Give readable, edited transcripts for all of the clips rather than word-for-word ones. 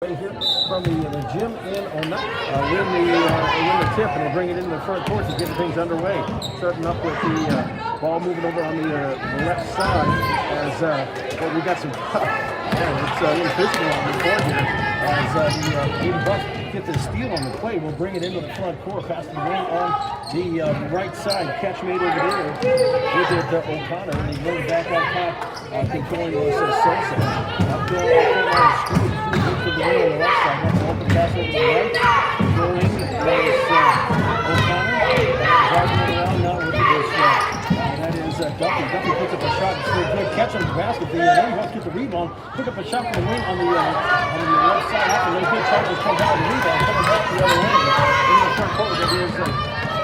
Right here from the gym in win the tip, and they bring it into the front court to get things underway. Starting up with the ball moving over on the left side as we got some it's a little physical on the board here as the Bucks get the steal on the play. We'll bring it into the front court, past the wing on the right side. Catch made over there with it O'Connor, and he brings back out top, controlling Sully. Up to the wing on the left side. That's an open pass over to the right. Going is O'Connor. Driving it around now with this. That is Duffy. Duffy puts up a shot. It's very good. Catch on the basket. The Lady Bucks get the rebound. Pick up a shot from the wing on the left side. After those good charges come down the rebound. Coming back the other way. In the front court,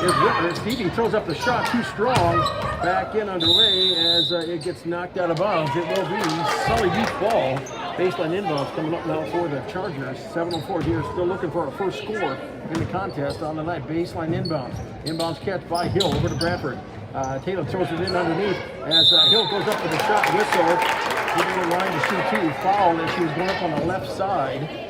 is Whitmer. Stevie throws up the shot too strong. Back in underway as it gets knocked out of bounds. It will be Sully youth ball. Baseline inbounds coming up now for the Chargers. 7:04 here, still looking for a first score in the contest on the night. Baseline inbounds. Inbounds catch by Hill over to Bradford. Tatum throws it in underneath as Hill goes up with a shot whistle. Giving the line to shoot two. Foul as she was going up on the left side.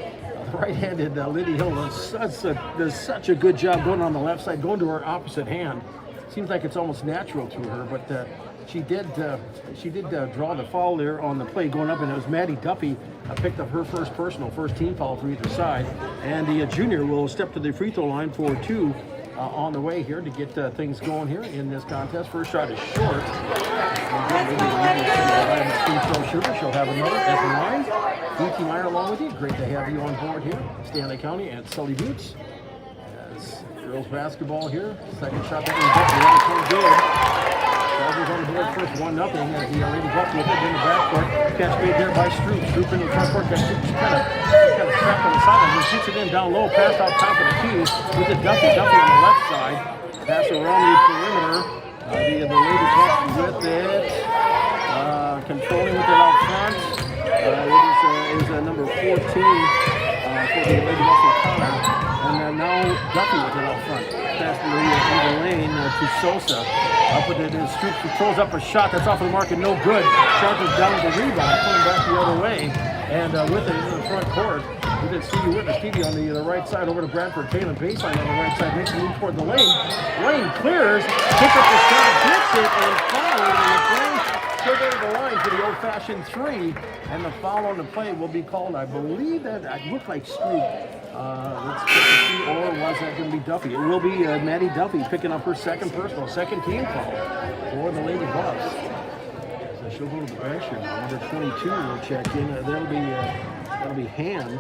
Right-handed Liddy Hill does such a good job going on the left side, going to her opposite hand. Seems like it's almost natural to her, but she did draw the foul there on the play going up, and it was Maddie Duffy picked up her first team foul for either side, and the junior will step to the free throw line for two on the way here to get things going here in this contest. First shot is short. Free throw shooter. She'll have another at the line. DT Meyer along with you. Great to have you on board here. Stanley County and Sully Boots. As girls basketball here. Second shot that was good. Chargers on the board first, 1-0 as the Lady Bucks with it in the backcourt. Catch made there by Stroop. Stroop in the front court. Got kind of trapped on the sideline. He shoots it in down low, pass out top of the key with the Duffy on the left side. Pass around the perimeter. The Lady Bucks with it. Controlling with it out front. Is number 14 for the Lady Bucks O'Connor. And now Duffy with it out front. Pass in the lane to Sosa. Up with it is Stoops, who throws up a shot that's off of the mark and no good. Chargers down the rebound, pulling back the other way. And with it into the front court, we did Stevie Whitmer. Stevie on the right side over to Bradford. Taylor baseline on the right side, makes a move toward the lane. Lane clears, picks up the shot, hits it, and fouled. And the Flames still go to the line for the old-fashioned three. And the foul on the play will be called, I believe that it looked like Stroop. Let's check to see, or was that going to be Duffy? It will be Maddie Duffy picking up her second team foul for the Lady Bucks. So she'll go to the bench here. Number 22 will check in. That'll be Hand.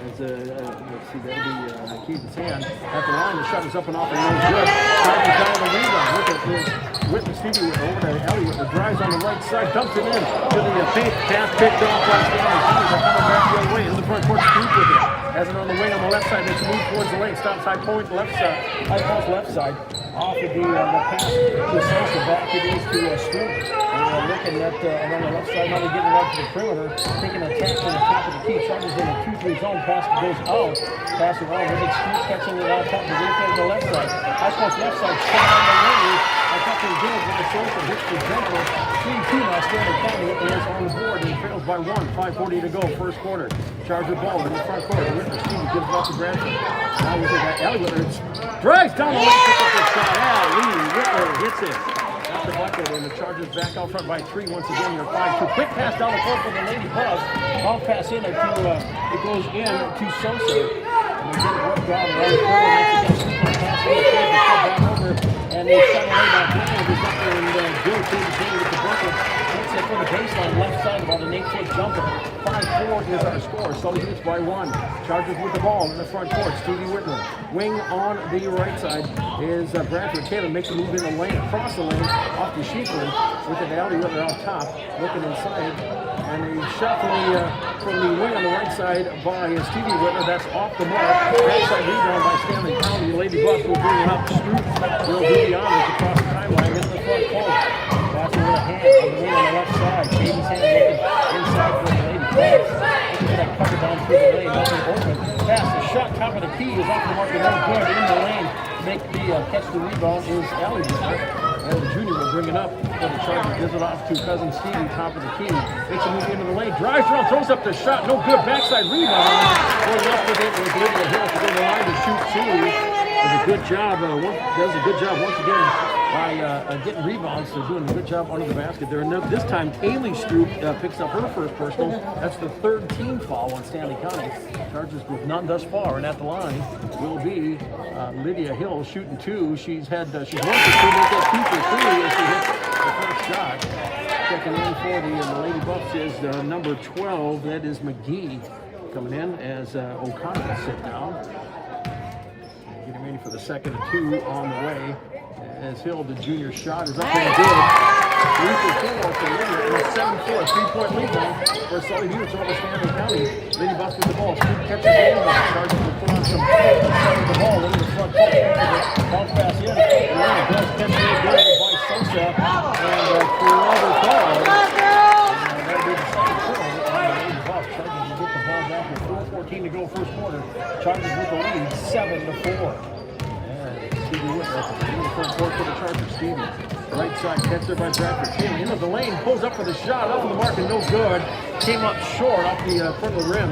Let's see, that'll be Keith's Hand. At the line, the shot is up and off and no good. Chargers down the rebound. Look at this. Whitman Stevie over to Elliott. The drives on the right side, dumps it in to the paint. Pass picked off by Stanley. They're coming back the other way. In the front court, Steve with it. Has it on the wing on the left side. Makes a move towards the lane. Stops high point left side. High post left side. Off of the pass to Sosa. Back it is to Stewart. And looking at on the left side. Now they're getting out to the perimeter. Taking a tap from the top of the key. Chargers in a 2-3 zone. Pass goes out. Pass around with it. Stewart catching it out top. On the left side. High post left side. Shot on the wing. Attacking good with the Sosa. Hits the jumper. 3-2 now. Stanley County is on the board and trails by 1. 5:40 to go. First quarter. Charger ball in the front court. Whitmer Stevie gives it up to Bradford. Now we got Elliott. Drives down the lane. Picks up the shot. Whitmer hits it. Got the bucket, and the Chargers back out front by 3 once again. They're 5-2. Quick pass down the court for the Lady Bucks. Ball pass in. It goes in to Sosa. And they get it worked out around the corner. Once again, pass in the field. They come back over. And they shut away back down. There's nothing good. Tatum with the bucket. Takes it for the baseline left side. About an 8-foot jumper. 5-4 is our score. Sully beats by 1. Chargers with the ball in the front court. Stevie Whitmer. Wing on the right side is Bradford. Taylor makes a move in the lane, across the lane, off to Sheepland with an alley with it out top, looking inside. And a shot from the wing on the right side by Stevie Whitmer. That's off the mark. Backside rebound by Stanley County. Lady Bucks will bring it up. Stroop will do the honors across the timeline in the front court. Passing with a hand on the wing on the left side. Katie's hand looking inside for the Lady Bucks. Looking at that cover down through the lane. Nothing open. Pass. The shot top of the key is off the mark and no good in the lane. Make the catch the rebound is Elliott. and the junior will bring it up for the Chargers. Gives it off to cousin Stevie, top of the key. Makes a move into the lane, drives around, throws up the shot, no good. Backside rebound. Going up with it with Lydia Hill to go to the line to shoot two. Does a good job. Does a good job once again by getting rebounds. So doing a good job under the basket there. And this time, Kaylee Stroop picks up her first personal. That's the third team foul on Stanley County. Chargers with none thus far, and at the line will be Lydia Hill shooting two. She's won for two, make that 2 for 3 as she hits the first shot. Checking in for the Lady Buffs is number 12. That is McGee coming in as O'Connor will sit down. Getting ready for the second and two on the way. As Hill, the junior shot is up and good. 3 for 4 for Lydia, and a 7-4 3-point lead now for Sully Buttes over Stanley County. Lady Buffs with the ball. Scoop catches the ball. Chargers will put on some of the ball over the front court. Bounce pass in. Lydia does catch the goal by Sosa. And another call. And that'll be the second quarter on the Lady Buffs. Chargers will get the ball back with 4:14 to go first quarter. Chargers with the lead 7-4. Stevie Whitmer in the front court for the Chargers. Stevie, right side, catch there by Bradford. Came into the lane, pulls up for the shot, up on the mark and no good. Came up short off the front of the rim,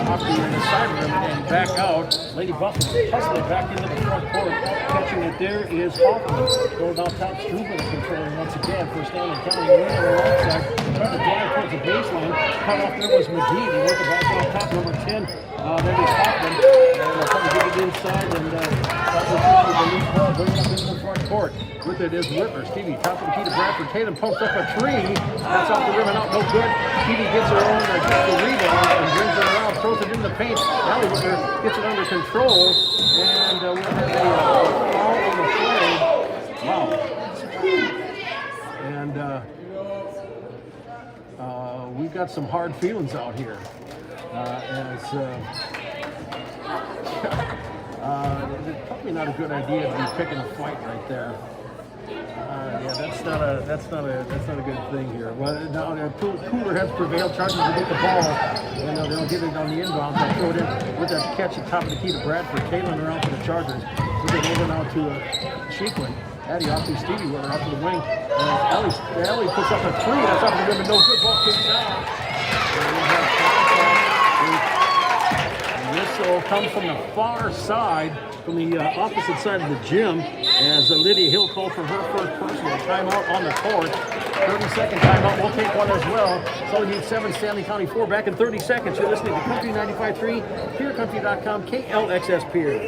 off the side rim, and back out. Lady Buffs hustling back into the front court. Catching it there is Hoffman. Going out top, Struber controlling once again for Stanley County. On the right side, trying to drive towards the baseline. Cut off there was McGee. He worked it back on top, number 10. That is Hoffman. And they're trying to get it inside and the lead ball, bring it up into the front court. With it is Whitmer. Stevie, top of the key to Bradford. Tatum pumps up a three. That's off the rim and out, no good. Stevie gets her own, gets the rebound and brings it around, throws it in the paint. Allie Whitmer gets it under control, and we'll have a foul on the play. Wow. And we've got some hard feelings out here. It's probably not a good idea to be picking a fight right there. Yeah, that's not a good thing here. Well, now cooler heads prevailed. Chargers will get the ball, and they'll get it on the inbound. They'll throw it in with that catch at top of the key to Bradford. Taylor around for the Chargers. With it over now to Sheeklin. Addie off to Stevie Whitmer off to the wing. And Ellie puts up a three. That's off the rim, but no good. Ball kicks out. Whistle comes from the far side, from the opposite side of the gym, as Lydia Hill called for her first personal timeout on the court. 30-second timeout. We'll take one as well. Sully Buttes 7, Stanley County 4. Back in 30 seconds. You're listening to Country 95.3, PeerCountry.com, KLXS Peer.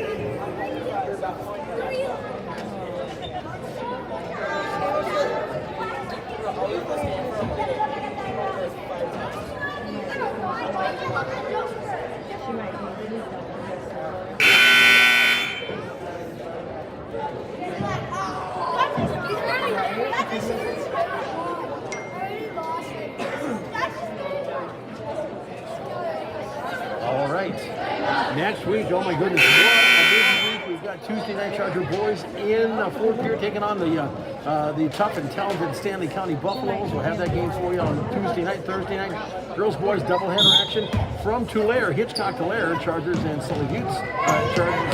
All right. Next week, oh my goodness, what a busy week. We've got Tuesday night Charger boys in fourth period taking on the tough and talented Stanley County Buffaloes. We'll have that game for you on Tuesday night, Thursday night. Girls boys doubleheader action from Tulare, Hitchcock Tulare, Chargers and Sully Buttes. Chargers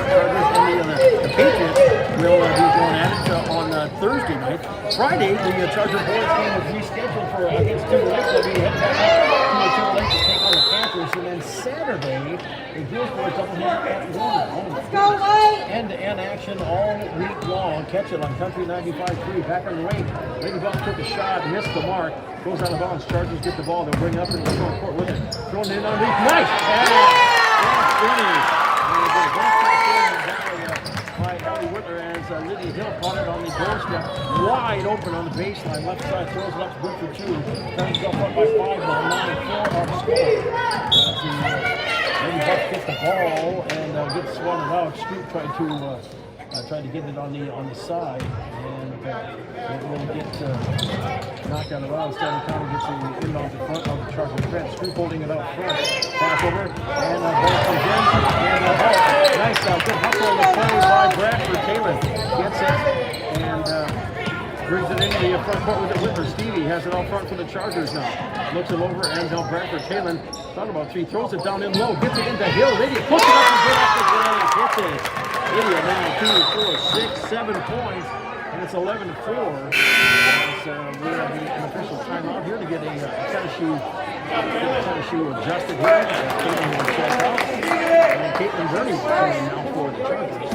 and the Patriots will be going at it on Thursday night. Friday, the Charger boys game was rescheduled for against Tulare. They'll be heading back to Tulare to take on the Panthers, and then Saturday, the girls boys doubleheader at Warner. Let's go, White! End-to-end action all week long. Catch it on Country 95.3. Back on the way. Lady Buffs took a shot, missed the mark. Goes out of bounds. Chargers get the ball. They'll bring it up into the front court with it. Thrown in underneath. Nice! By Allie Whitmer as Lydia Hill caught it on the doorstep. Wide open on the baseline. Left side throws it up. Good for two. Turns it up by 5 ball. 9-4 our score. Lady Buffs gets the ball and gets swung out. Scoop tried to get it on the side, and it will get knocked out of bounds. Stanley County gets the inbound to front of the Chargers bench. Scoop holding it out front. Pass over, and ball comes in, and nice good hustle on the play by Bradford. Taylor gets it, and brings it into the front court with it. Whitmer. Stevie has it out front for the Chargers now. Looks it over, and Bradford. Taylor thought about three, throws it down in low, gets it into Hill. Lydia puts it up and good off the glass, hits it. Lydia now 2, 4, 6, 7 points. and it's 11-4. As we have an official timeout here to get a tennis shoe adjusted here. Caitlin will check out, and Caitlin Gurney coming now for the Chargers.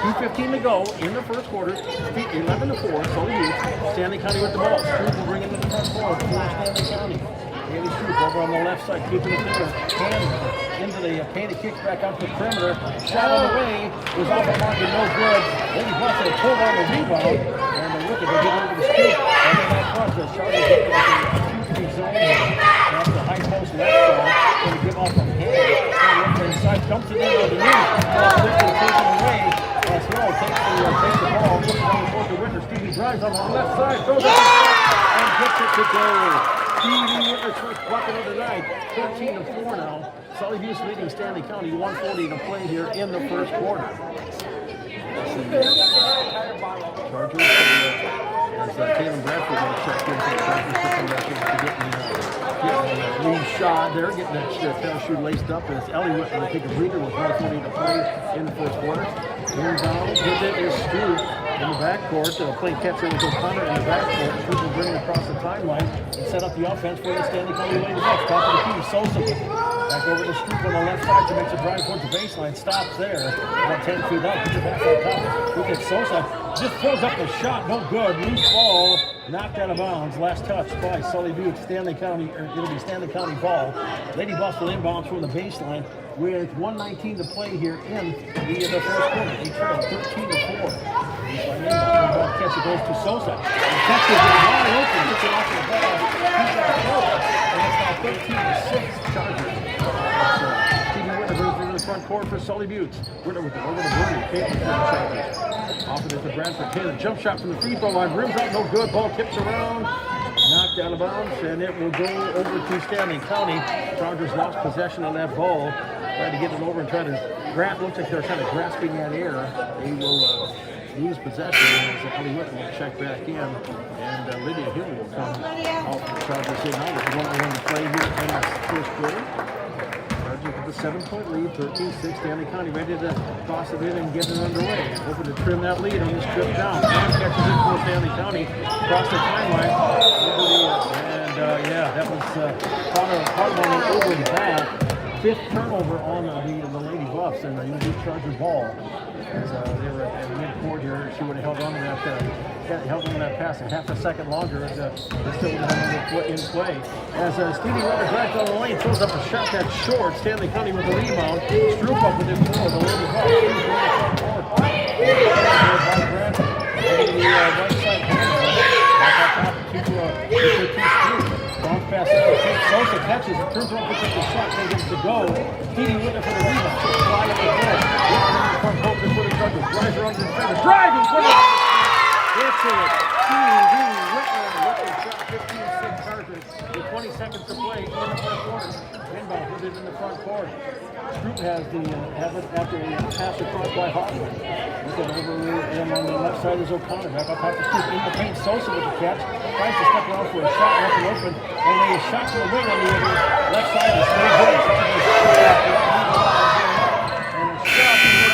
2:15 to go in the first quarter. 11-4. Sully Youth. Stanley County with the ball. Stroop will bring it into the front court for Stanley County. Haley Stroop over on the left side, keeping it there. Hand into the painted kicks back out to the perimeter. Shot on the way. Was off the mark and no good. Lady Buffalo pulled on the rebound. And they look at they get over the scoop. And then that front, the Chargers get into the zone. That's the high post left side. Going to give off from hand. Inside, dumps it in on the knee. Quickly taken away. Snow takes the ball, looks down the court to Whitner. Stevie drives on the left side, throws it and gets it to go. Stevie Whitner's first bucket of the night. 13-4 now. Sully Youth leading Stanley County. 1:40 to play here in the first quarter. Chargers, as Taylor Bradford will check in for the Chargers to come back in to getting the lead shot there, getting that tennis shoe laced up. As Ellie Whitner will take a breather with 1:40 to play in the first quarter. Inbound, hit it is Stroop in the backcourt. Playing catcher with O'Connor in the backcourt. Stroop will bring it across the timeline and set up the offense for the Stanley County Lady Bucks. Top of the key, Sosa back over to Stroop on the left side to make a drive towards the baseline. Stops there, about 10 feet out. Puts it back on top. Look at Sosa. Just throws up the shot, no good. Loose ball, knocked out of bounds. Last touch by Sully Butte. Stanley County, or it'll be Stanley County ball. Lady Bucks will inbound from the baseline with 1:19 to play here in the first quarter. They trail 13-4. Catch it goes to Sosa. And catches it wide open. Gets it off the ball. He's got a goal. And it's now 13-6 Chargers. Stevie Whitner goes into the front court for Sully Butte. Whitner with it over to Bernie. Caitlin for the Chargers. Off it to Bradford. Taylor jump shot from the free throw line. Rims out, no good. Ball tips around. Knocked out of bounds, and it will go over to Stanley County. Chargers lost possession of that ball. Tried to get it over and try to grab. Looks like they're kind of grasping that air. They will lose possession as Ellie Whitman will check back in, and Lydia Hill will come out for the Chargers in now with 1-1 to play here in the first quarter. Chargers with a 7-point lead, 13-6. Stanley County ready to toss it in and get it underway. Hoping to trim that lead on this trip down. And catches it for Stanley County across the timeline. That was part over the back. Fifth turnover on the Lady Buffs, and the Chargers ball. As they were at mid-court here, she would have held on to that pass a half a second longer. As it still would have been in play. As Stevie Whitner drives down the lane, throws up a shot that's short. Stanley County with the rebound. Stroop up with it for the Lady Buffs. Right side back on top to Stroop. Bounce pass out. Sosa catches it, turns around, picks up the shot, they get it to go. Stevie Whitner for the rebound. Fly up the floor. Front court for the Chargers. Drives around to the defender. Driving for the Gets it. Stevie Whitner with the shot. 15-6 Chargers with 20 seconds to play in the first quarter. Inbound put it in the front court. Stroop has the after a pass across by Hoffman. Look at over and on the left side is O'Connor. Back up top to Stroop in the paint. Sosa with the catch. Tries to step around for a shot left and open. And a shot to the wing on the left side is no good. And a shot to the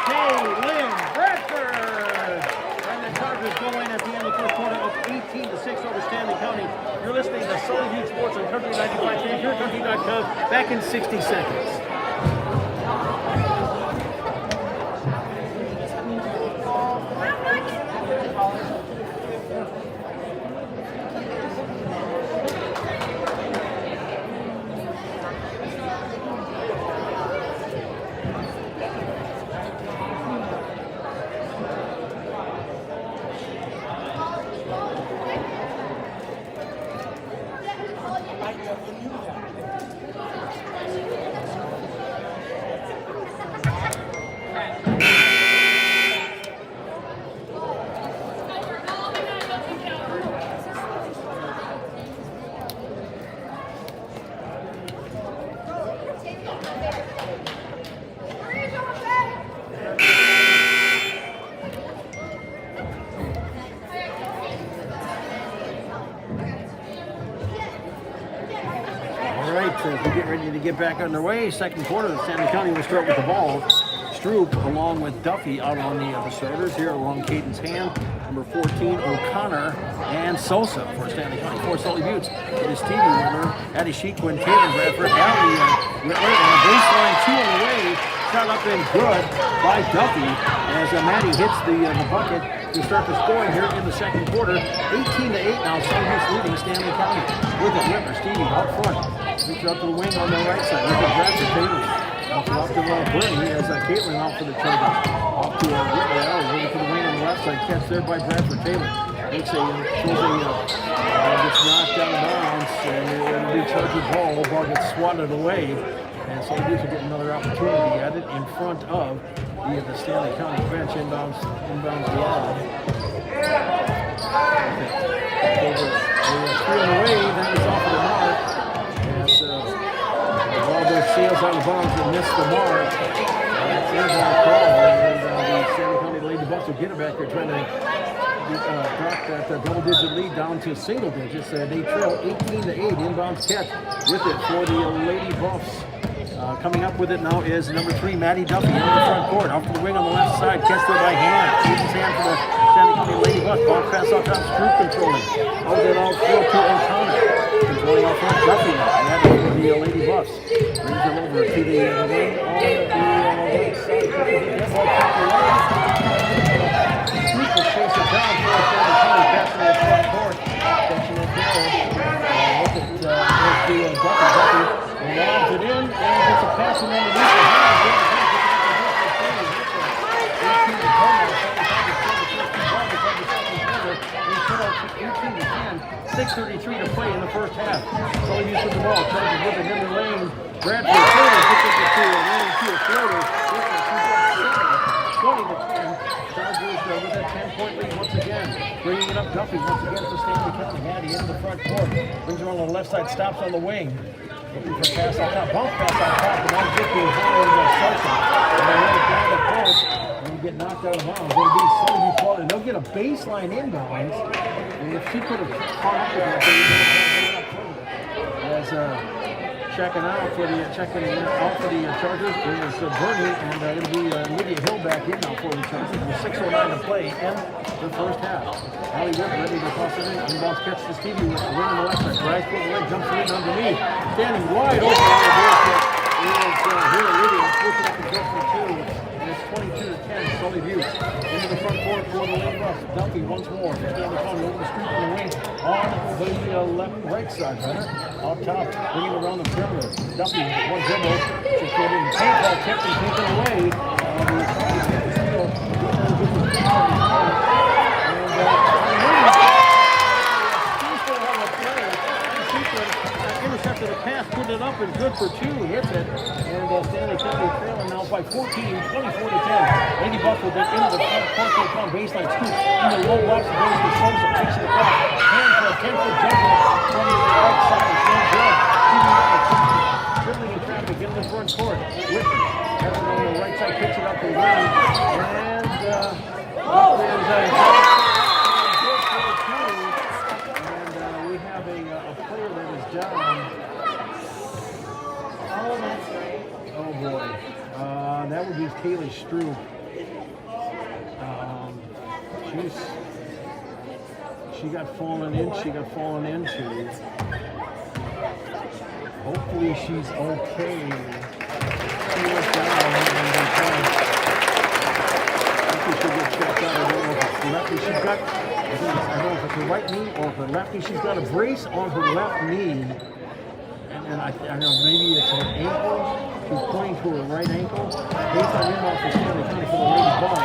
by Lynn Bradford. And the Chargers go in at the end of the first quarter of 18-6 over Stanley County. You're listening to Sully Youth Sports on Country 95 and YourCountry.com. Back in 60 seconds. minutes as we get ready to get back underway. Second quarter, Stanley County will start with the ball. Stroop along with Duffy out on the starters here along Caden's hand. Number 14, O'Connor, and Sosa for Stanley County. For Sully Buttes, it is Stevie Whitler, Addie Shequin, Taylor Bradford, Allie Whitler, and a baseline 2 on the way. Shot up and good by Duffy as Maddie hits the bucket to start the scoring here in the second quarter. 18-8 now, Sully Buttes leading Stanley County. With it, Whitler, Stevie out front. Picks it up to the wing on the right side. With it, Bradford, Taylor. Off to Bernie as Caitlin out for the Chargers. Off to Whitler, Allie, moving to the wing on the left side. Catch there by Bradford, Taylor. Gets knocked out of bounds, and it will be Charger ball. The ball gets swatted away. And Sully Buttes will get another opportunity at it in front of the Stanley County bench. Inbounds lob. Over 3 on the way, then it's off of the mark. As the ball goes sails out of bounds and missed the mark. That's inbound call. And the Stanley County Lady Buffs will get it back here, trying to drop that double-digit lead down to single digits. They trail 18-8. Inbounds catch with it for the Lady Buffs. Coming up with it now is number 3, Maddie Duffy, into the front court. Off to the wing on the left side. Catch there by hand. Caden's hand for the Stanley County Lady Buffs. Ball pass off top. Stroop controlling. Out it all through to O'Connor. Controlling off front. Duffy now. Maddie for the Lady Buffs. Brings it over to the wing on the right side. Stroop will chase it down for Stanley County. Passing it front court. Catching it there. Look at Duffy. Lobs it in and gets a pass underneath the hands. 6:33 to play in the first half. Sully Buttes with the ball. Chargers with it in the lane. Bradford Taylor gets it to a floater. 20-10. Chargers with that 10-point lead once again. Bringing it up Duffy once again for Stanley County. Maddie into the front court. Brings it on the left side. Stops on the wing. Looking for a pass on top, bounce pass on top, and now get behind Sosa. And they let it down the post, and you get knocked out of bounds. It'll be Sully Buttes ball, and they'll get a baseline inbounds. And if she could have caught up with that, they would have further. As checking out for the Chargers is Bernie, and it'll be Lydia Hill back in now for the Chargers. With 6:09 to play in the first half. Allie Whitler ready to toss it in. Inbounds catch to Stevie with the wing on the left side. Drives for the leg, jumps it in underneath. Standing wide open on the doorstep is here Lydia. Switching up the just for 2. And it's 22-10. Sully Buttes into the front court for the Lady Buffs. Duffy once more. Stanley County over the street on the wing. On the right side, rather. Out top, bringing around the perimeter. Duffy with one dribble. She's getting the paint ball tipped and taken away. Intercepted a pass, put it up and good for 2. Hits it. And Stanley County trailing now by 14, 24-10. Lady Buffs will get into the front court on baseline scoop. In the low box, goes to Sosa, takes it across. Hand for a 10-foot jumper from the right side. It's no good. Dribbling in traffic into the front court. Whitman has it on the right side, picks it up the wing. And there's we have a player that is down. Oh boy. That would be Kaylee Stroop. She got fallen into. Hopefully she's okay. She was down and she'll get checked out. I don't know if it's the lefty she's got. I don't know if it's her right knee or if her lefty. She's got a brace on her left knee. And I don't know, maybe it's her ankle. She's pointing to her right ankle. Based on inbound for Stanley County for the Lady Buffs.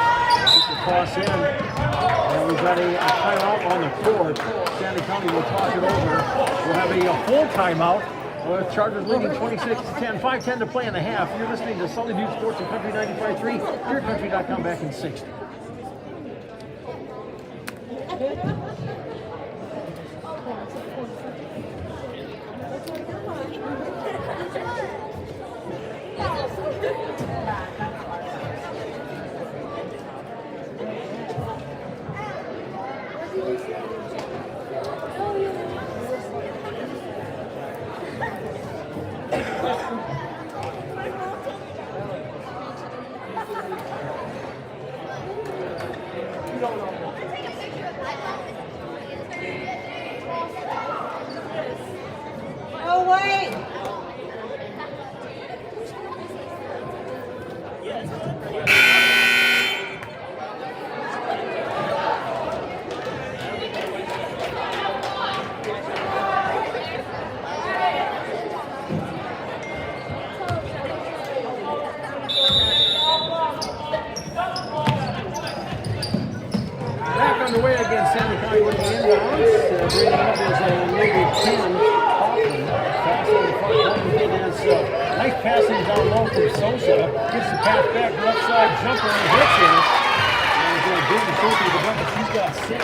Just to toss in. And we've got a timeout on the court. Stanley County will toss it over. We'll have a full timeout. Chargers leading 26-10. 5:10 to play in the half. You're listening to Sully Buttes Sports and Country 95.3. YourCountry.com back in 60. Underway against Stanley County with the inbounds. Bringing up is maybe 10 Hoffman. Pass on the front corner. It is nice passing down low from Sosa. Gets the pass back, left side jumper and hits it. And David Sosa with the bucket. He's got 6.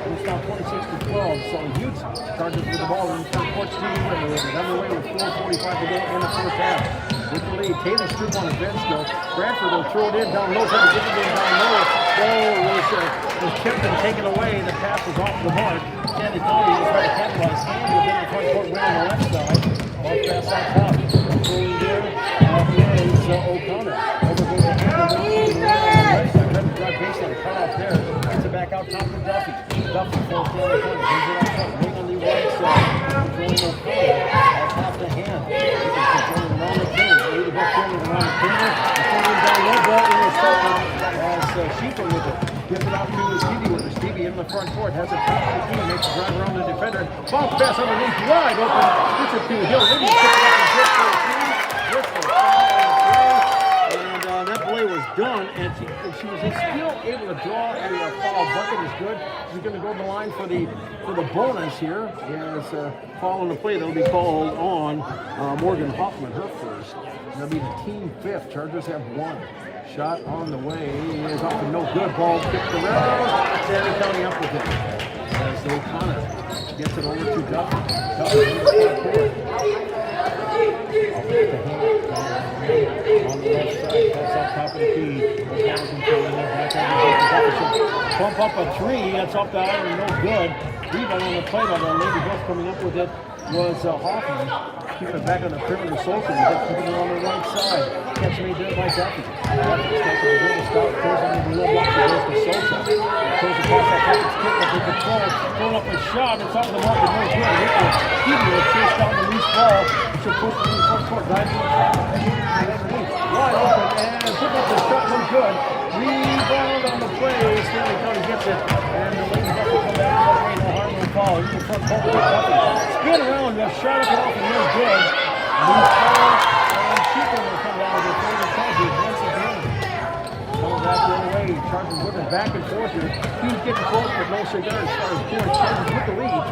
It's now 26-12. So Utes charges with the ball in front court. Stevie Whitmer underway with 4:45 to go in the first half. With the lead, Taylor Stroop on his bench though. Bradford will throw it in down low. Trying to get it in down low. Was tipped and taken away. The pass was off the mark. Stanley County was trying to capitalize. Hands within the front court, went on the left side. Ball pass out top. Throwing there is O'Connor. Over goes the hand. On the right side. Trying to drive baseline. Cut off there. Gets it back out top for Duffy. Duffy for Stanley County. Brings it out top. Wing on the right side. Controlling O'Connor. Out top the hand. Controlling around the corner. Around the corner. Controlling down low ball in the circle. Sheeper with it. Gives it out to Stevie with it. Stevie in the front court. Has it top of the key. Makes a drive around the defender. Bounce pass underneath. Wide open. Gets it to Hill. Maybe pick it up and hit for a three. And that play was done. And she was still able to draw a foul. Bucket is good. She's going to go to the line for the bonus here. As foul on the play that'll be called on Morgan Hoffman, her first. That'll be the team 5th. Chargers have 1. Shot on the way is off and no good. Ball kicked around. Stanley County up with it. As O'Connor gets it over to Duffy. Duffy in the front court. On the left side. Pass out top of the key. O'Connor's controlling it. Back over to Duffy. Pump up a 3. That's off the iron. No good. Rebound on the play by the Lady Buff coming up with it was Hoffman. Keeping it back on the perimeter. Sosa keeping it on the right side. Catch made there by Duffy. Duffy starts with a good start. Goes on the low block. Goes to Sosa. Throws the pass out. It's kicked up with control. Throwing up a shot. It's off the mark. No good. Stevie will chase down the loose ball. She'll push it in the front court. Dives in the trap. Wide open. And put up the shot. No good. Rebound on the play. Stanley County gets it. And the Lady Buff will come back. No harm, no foul. He's in front court with Duffy. Spin around. Shot up and off and no good. Loose ball. And Sheeper will come down with the third Chargers once again. Coming back the other way. Chargers whipping back and forth here. He's getting close but no cigar as far as points. Chargers with the lead,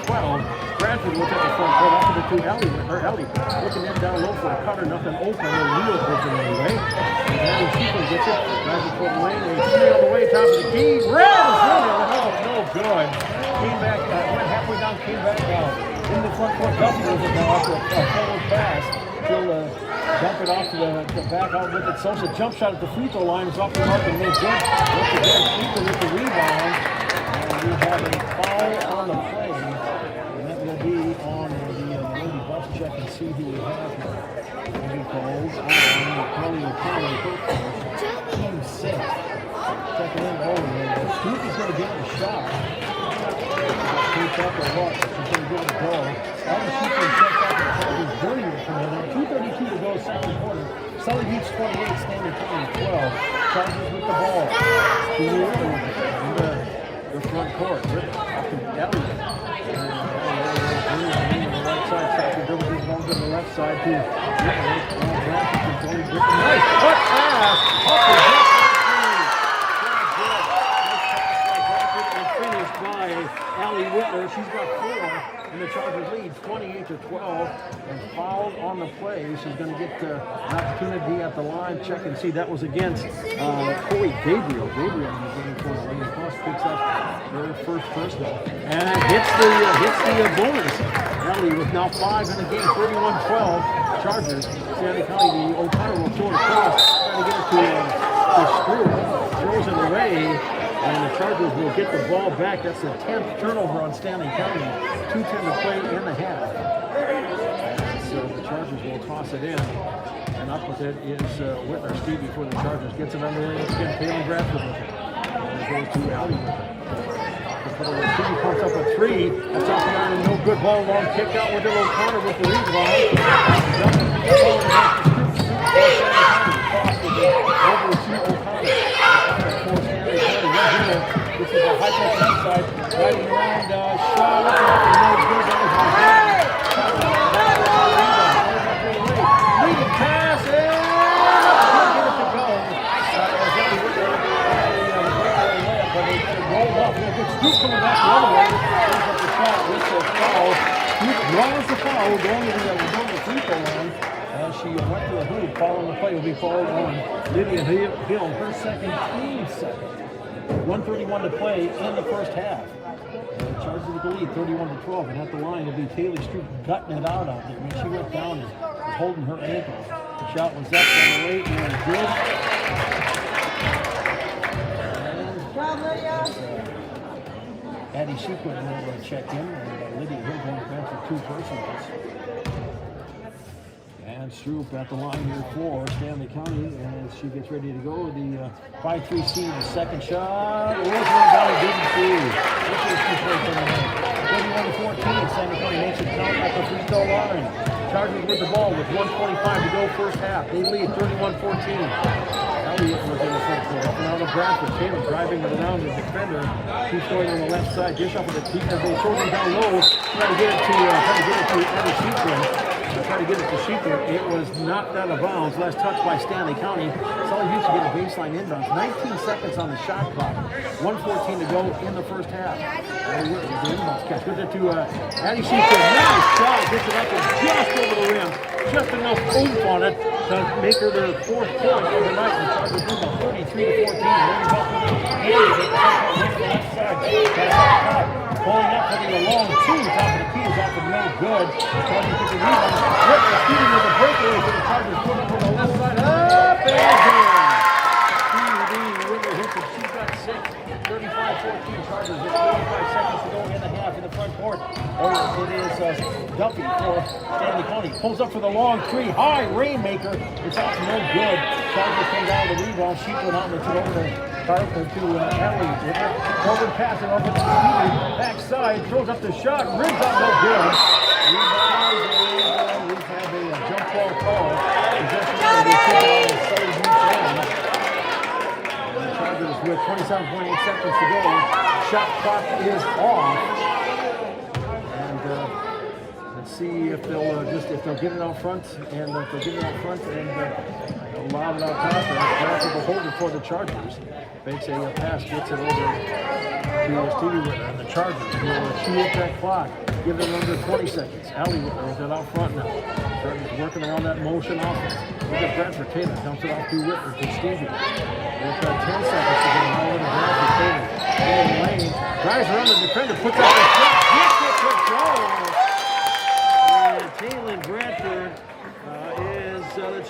28-12. Bradford looks at the front court after the two Ellie. Looking in down low for a cutter, nothing open. The wheel puts it anyway. And Harry Sheeper gets it. Bradford for the lane. And he's on the way, top of the key. Rams running. Oh, no good. Came back, went halfway down, came back down. In the front court, Duffy was it now after a forward pass. She'll dump it off to the back out with it. Sosa jump shot at the free throw line is off the mark and no good. Once again, Sheeper with the rebound. And we have a foul on the play. And that will be on the Lady Buffs check and see who we have here. And he calls on Kelly O'Connor, team 6. Checking in over there. Scoop is going to get the shot. Takes up the rush. She's going to give it a go. All the Sheeper checks out the Chargers dirty from there. 2:32 to go, second quarter. Sully beats 28, Stanley County 12. Chargers with the ball. Stevie Whitmer in the front court. Off to Elliott. And on the right side, Chargers dribbles his ball to the left side to Whitmer. Nice cut pass. Up the hip. Allie Whitmer, she's got 4, and the Chargers lead 28-12, and fouled on the play. She's going to get an opportunity at the line. Check and see. That was against Corey Gabriel. Gabriel is looking for the Lady Buffs, picks up their first down, and hits the bonus. Allie with now 5 in the game, 31-12. Chargers. Stanley County, the O'Connor will throw it across, trying to get it to Screw. Throws it away. And the Chargers will get the ball back. That's the 10th turnover on Stanley County. 2:10 to play in the half. So the Chargers will toss it in. And up with it is Whitmer Stevie for the Chargers. Gets it underway. Again, Taylor Bradford with it. And it goes to Allie with it. Stevie pumps up a three. That's off the iron and no good. Ball long kick out with little O'Connor with the rebound. Over to O'Connor. This is a high press inside. Riding around, shot up and no good. Leading pass and get it to go. But it rolled up. Scoop coming back the other way. Goes up the shot with the foul. Scoop draws the foul going to the free throw line. As she went to the hoop, following the play will be followed on Lydia Hill, her second team second. 1:31 to play in the first half. Chargers with the lead, 31-12, and at the line it'll be Taylor Stroop gutting it out of it. When she went down and was holding her ankle. The shot was up on the way and good. Addie Sequin will check in, and Lydia Hill going to bench for two personals. And Stroop at the line here for Stanley County as she gets ready to go. The 5-3 seed, the second shot. Rosemary Valley didn't see. This is 31-14. Stanley County makes it count at the free throw line. Chargers with the ball with 1:25 to go first half. They lead 31-14. Elliott was in the front court. Up and out of Bradford. Taylor driving it around the defender. She's going on the left side. Dish off of the team as they throw them down low. Trying to get it to Addie Sequin. Try to get it to Sheeper. It was knocked out of bounds. Last touch by Stanley County. Sully used to get a baseline inbounds. 19 seconds on the shot clock. 1:14 to go in the first half. The inbounds catch. Gives it to Addie Sheeper. Nice shot. Gets it up and just over the rim. Just enough oomph on it to make her their fourth point of the night. The Chargers lose by 33-14. Pulling up for the long two. Top of the key is off of no good. Chargers get the rebound. Whitmer shooting with a breakaway for the Chargers. Put it from the left side. Up and in. Whitmer hits it. She's got 6. 35-14. Chargers with 45 seconds to go in the half in the front court. It is Duffy for Stanley County. Pulls up for the long three. High rainmaker. It's off no good. Chargers come down the rebound. She went out and it's over to Carter to Ellie. Forward pass and over to Stevie. Backside. Throws up the shot. Rims up no good. We have a jump ball call. Chargers with 27.8 seconds to go. Shot clock is off. And let's see if they'll get it out front and allow it out top. Bradford will hold it for the Chargers. Fakes a pass, gets it over to Stevie Whitmer and the Chargers will chew up that clock. Give them under 20 seconds. Allie Whitmer is out front now. Chargers working around that motion offense. Look at Bradford. Taylor dumps it off to Whitmer to Stevie. They've got 10 seconds to get it all in the Bradford. Taylor in the lane. Drives around the defender. Puts up the shot. Gets it to go. And Taylor Bradford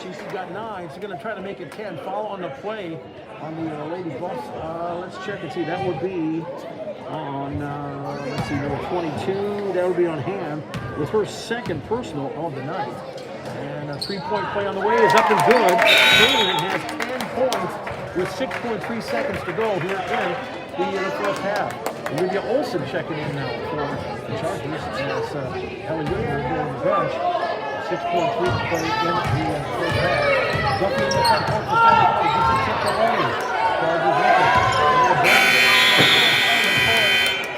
she's got 9. She's going to try to make it 10. Foul on the play on the Lady Buffs. Let's check and see. That would be on, let's see, number 22. That would be on Ham with her second personal of the night. And a 3-point play on the way is up and good. Taylor has 10 points with 6.3 seconds to go here in the first half. Olivia Olsen checking in now for the Chargers as Helen Whitmer is on the bench. 6.3 play in the first half. Duffy in the front court for Stanley County. Gets it tipped away. Chargers with it.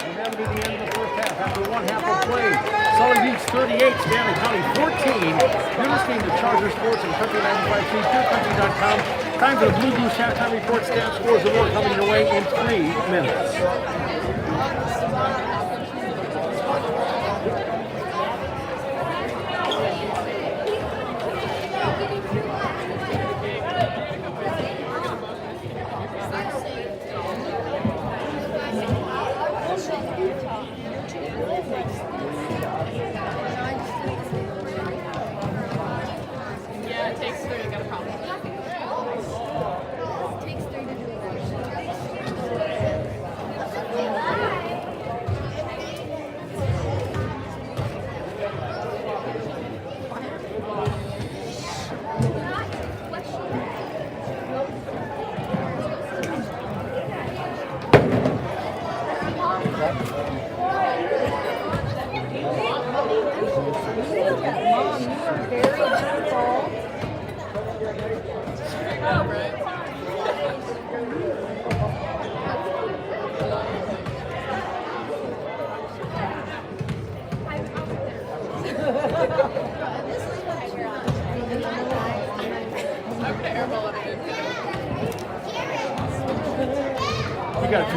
And that'll be the end of the first half. After one half of play, Sully beats 38, Stanley County 14. You're listening to Charger Sports and Country 95.3, PureCountry.com. Time for the Blue Goose halftime report. Stats, scores, and more coming your way in 3 minutes. Yeah, it takes 3 to get a problem.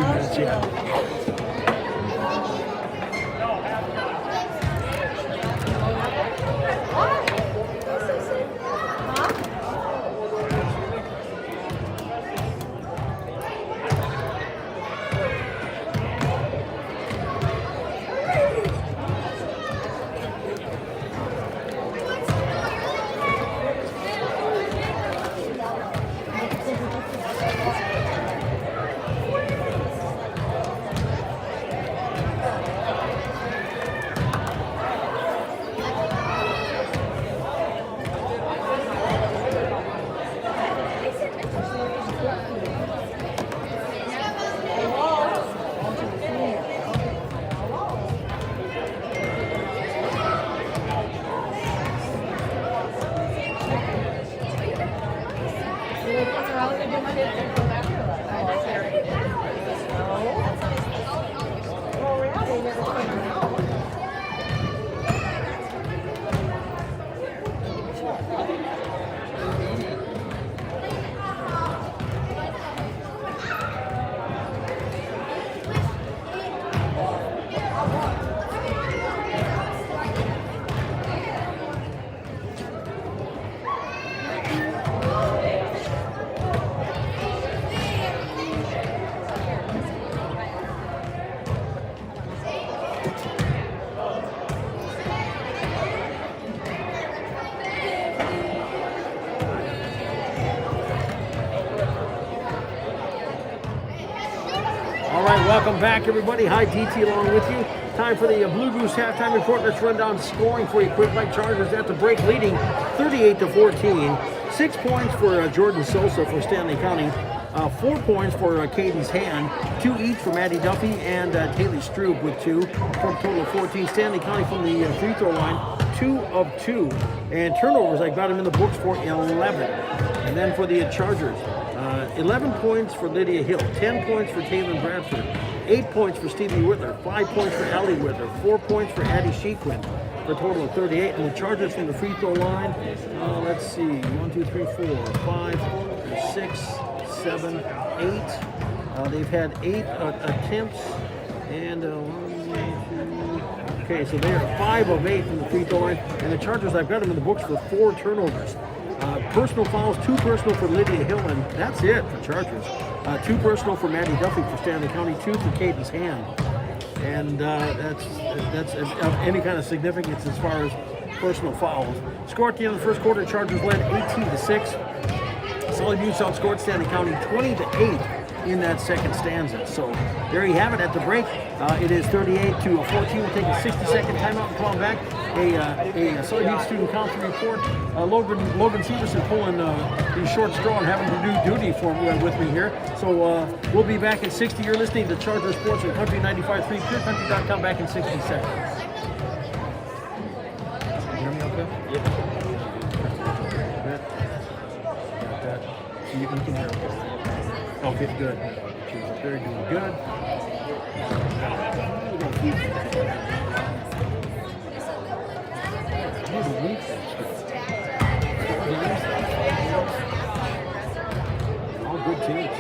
2 minutes yet. All right, welcome back, everybody. Hi, DT along with you. Time for the Blue Goose halftime report. Let's run down scoring for you quick. Like Chargers at the break, leading 38-14. 6 points for Jordan Sosa for Stanley County. 4 points for Caden's Hand. 2 each for Maddie Duffy and Taylor Stroop with 2. For a total of 14. Stanley County from the free throw line, 2 of 2. And turnovers, I got them in the books for 11. And then for the Chargers, 11 points for Lydia Hill, 10 points for Taylor Bradford, 8 points for Stevie Whitler, 5 points for Allie Whitler, 4 points for Addie Shequin, for a total of 38. And the Chargers from the free throw line, let's see, 1, 2, 3, 4, 5, 6, 7, 8. They've had 8 attempts, and 1, 2. Okay, so they are 5 of 8 from the free throw line. And the Chargers, I've got them in the books for 4 turnovers. Personal fouls, 2 personal for Lydia Hill, and that's it for Chargers. 2 personal for Maddie Duffy for Stanley County, 2 for Caden's Hand. And that's of any kind of significance as far as personal fouls. Score at the end of the first quarter, Chargers led 18-6. Sully outscored Stanley County 20-8 in that second stanza. So there you have it at the break. It is 38-14. We'll take a 60-second timeout and call back. A Sully Beach student council report. Logan Severson pulling the short straw and having to do duty for with me here. So we'll be back in 60. You're listening to Charger Sports on Country 95.3, PureCountry.com. Back in 60 seconds. You hear me okay? Yep. Got that. So you can hear me. Okay, good. Very good. All good teams.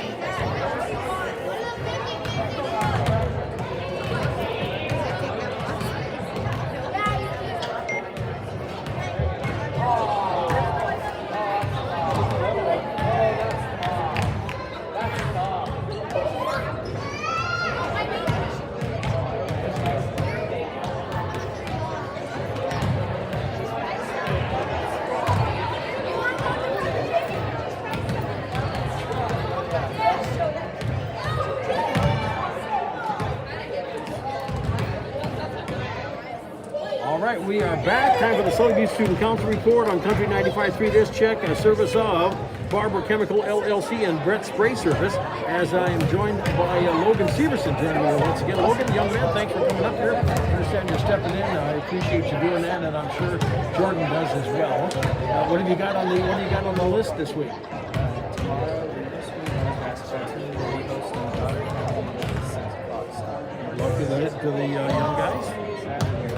We are back. Time for the Sully Beach Student Council report on Country 95.3. This check a service of Barber Chemical LLC and Brett Spray Service, as I am joined by Logan Severson joining me once again. Logan, young man, thanks for coming up here. I understand you're stepping in. I appreciate you doing that, and I'm sure Jordan does as well. What have you got on the list this week? Tomorrow and this week, basketball team will be hosting at 6 o'clock start. Luck to the young guys. Saturday,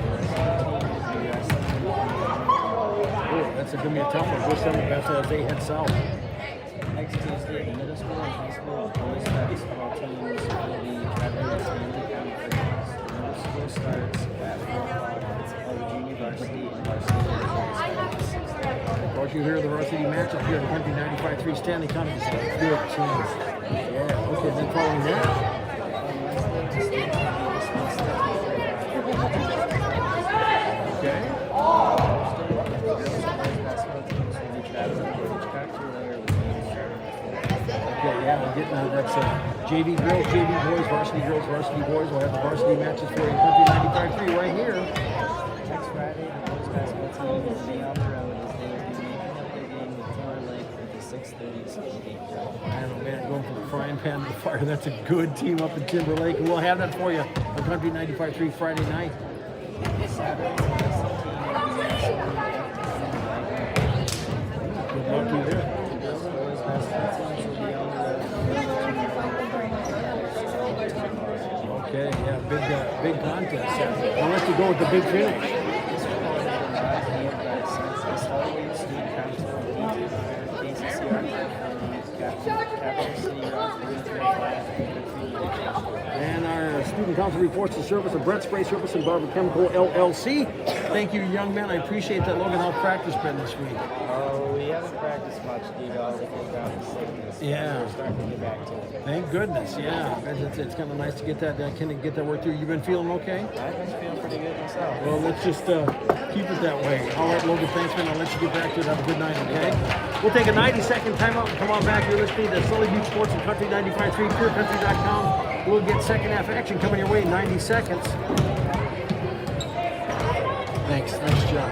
That's going to be a tough one. We'll send the best as they head south. next next Tuesday, the middle school and high school boys basketball teams will be traveling to Stanley County for games. The middle school starts at 4 o'clock, while the junior varsity and varsity Of course, you hear the varsity matchup here at Country 95.3 Stanley County. Good teams. Yeah, okay, then following that. Okay. Okay, yeah, we're getting that's JV girls, JV boys, varsity girls, varsity boys. We'll have the varsity matches for you in Country 95.3 right here. Next Friday, the boys basketball team will be on the road as they will be making up their game with Sully for the 6:30 school game. Man, oh man, going from the frying pan to the fire. That's a good team up in Timberlake. And we'll have that for you on Country 95.3 Friday night. Saturday, the team will be Good luck to you there. the boys basketball teams will be on the road. Okay, yeah, big contest. I'll let you go with the big finish. And our student council reports the service of Brett Spray Service and Barber Chemical LLC. Thank you, young men. I appreciate that. Logan, how's practice been this week? Oh, we haven't practiced much due to all the kids out in sickness. Yeah. We're starting to get back to it. Thank goodness, yeah. It's kind of nice to get that work through. You been feeling okay? I've been feeling pretty good myself. Well, let's just keep it that way. All right, Logan, thanks, man. I'll let you get back to it. Have a good night, okay? We'll take a 90-second timeout and come on back. You're listening to Sully Beach Sports and Country 95.3, PureCountry.com. We'll get second half action coming your way in 90 seconds. Thanks. Nice job.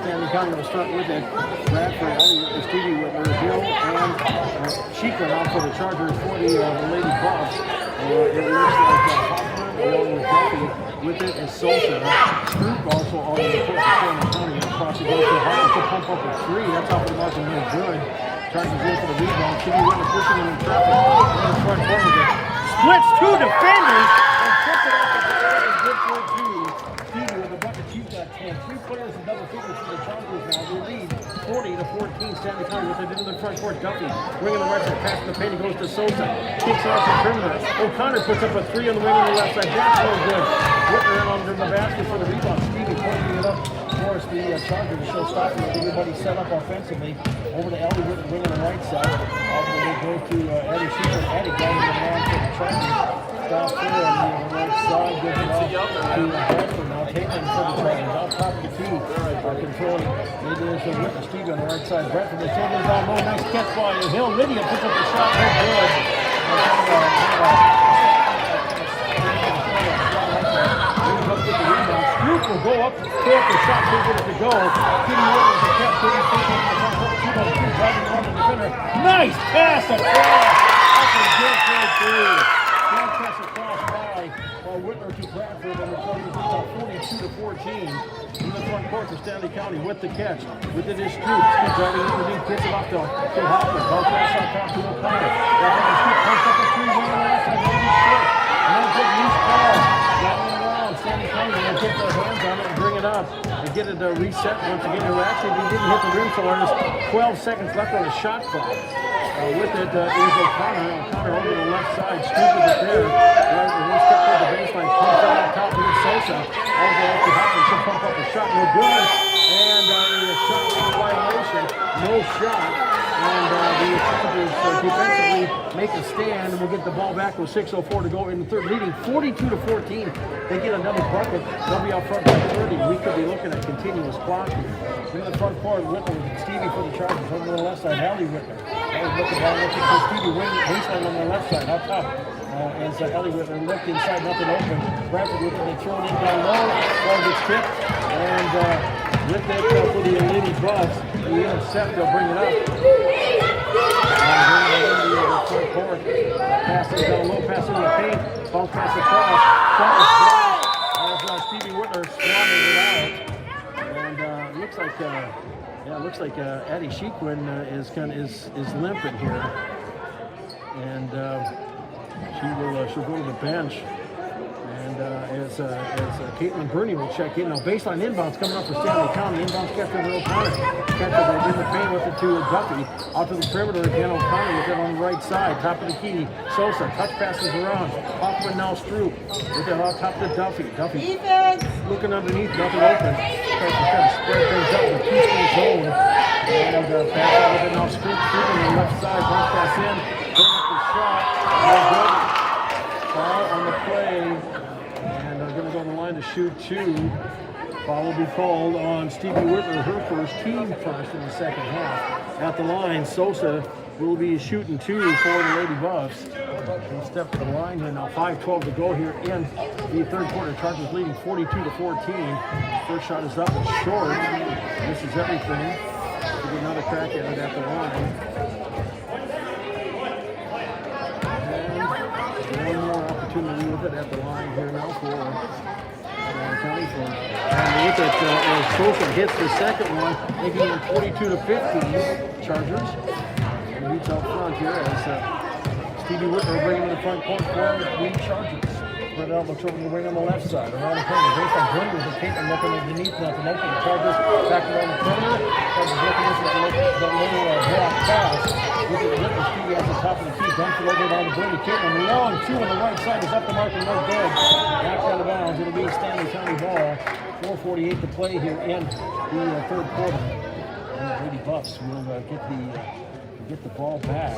Stanley County will start with it. Bradford, Elliott, Stevie Whitmer, Bill, and Sheikman out for the Chargers for the Lady Buffs. It looks like Hoffman along with Duffy. With it is Sosa. Stroop also on the court for Stanley County. Across the goal to Hoffman to pump up a three. That's off the mark and no good. Chargers in for the rebound. Stevie Whitmer pushing him in traffic. In the front court with it. Splits two defenders and puts it off the ground. Good for two. Stevie with a bucket. She's got 10. Three players in double figures for the Chargers now. They lead 40-14. Stanley County with it into the front court. Duffy bringing the right side. Passing the paint. He goes to Sosa. Kicks off the perimeter. O'Connor puts up a three on the wing on the left side. That's no good. Whitmer in under the basket for the rebound. Stevie pointing it up. Of course, the Chargers are still stopping with everybody set up offensively. Over to Ellie with the wing on the right side. They go to Eddie Sheehan. Eddie going to the man for the Chargers. Stop here on the right side. Gives it off to Bradford. Now Caitlin for the Chargers. Out top of the key. Controlling. Maybe there's a Whitmer. Stevie on the right side. Bradford. The Chargers down low. Nice catch by Hill. Lydia puts up the shot. No good. Stroop will go up, throw up the shot, take it to go. Kitty Williams is kept getting driving on the defender. Nice pass across. That's a good play through. Good pass across by Whitmer to Bradford. and the Chargers lead on 42-14. In the front court for Stanley County with the catch. With it is Scoop. Scoop driving in the deep, gets it off to Hopper. Ball pass out top to O'Connor. Scoop pumps up a 3-1 on the left side. Maybe short. And then good loose ball. Driving around. Stanley County will get their hands on it and bring it up. They get it reset once again. Actually, they didn't hit the rim, so there's 12 seconds left on the shot clock. With it is O'Connor. O'Connor over the left side. Scoop is it there. One step toward the baseline. Pumps out on top with Sosa. All the way up to Hopper. She'll pump up a shot. No good. And a shot violation. No shot. And the Chargers defensively make a stand, and we'll get the ball back with 6:04 to go in the third, leading 42-14. They get another bucket. They'll be out front by 30. We could be looking at continuous clock here. In the front court, Whitmer with Stevie for the Chargers. Over on the left side, Ellie Whitmer. Ellie's looking down, looking for Stevie. Wing baseline on the left side, up top. As Ellie Whitmer looked inside, nothing open. Bradford with it, they throw it in down low. Ball gets tipped, and with it for the Lady Buffs. The intercept, they'll bring it up. And bring it into the front court. Passing down low, pass in the paint. Bounce pass across. Shot is blocked. As Stevie Whitmer squandered it out. And looks like Addie Shequin is limping here. And she'll go to the bench. And as Caitlin Burney will check in. Now baseline inbounds coming up for Stanley County. Inbounds catcher to O'Connor. Catcher in the paint with it to Duffy. Out to the perimeter again. O'Connor with it on the right side. Top of the key. Sosa. Touch passes around. Hoffman now Stroop. With it on top to Duffy. Duffy looking underneath. Nothing open. Tries to spread things out in the two-point zone. And pass out with it now Stroop. Stroop on the left side. Bounce pass in. Bring up the shot. No good. Foul on the play. And they're going to go on the line to shoot two. Foul will be called on Stevie Whitmer, her first, team first in the second half. At the line, Sosa will be shooting two for the Lady Buffs. They'll step to the line here now. 5:12 to go here in the third quarter. Chargers leading 42-14. First shot is up and short. This is everything. We'll get another crack at it at the line. One more opportunity with it at the line here now for County. And with it, as Sosa hits the second one, making it 42-15 Chargers. And beats out front here as Stevie Whitmer bringing the front court for the Chargers. Spread out, looks over the wing on the left side. Around the corner, based on Burnley with the Caitlin looking underneath, nothing open. The Chargers back around the corner. Chargers looking into the little block pass. With it, Whitmer, Stevie at the top of the key, dumps it over down to Burnley. Caitlin long two on the right side is up the mark and no good. Back out of bounds. It'll be Stanley County ball. 4:48 to play here in the third quarter. And the Lady Buffs will get the ball back.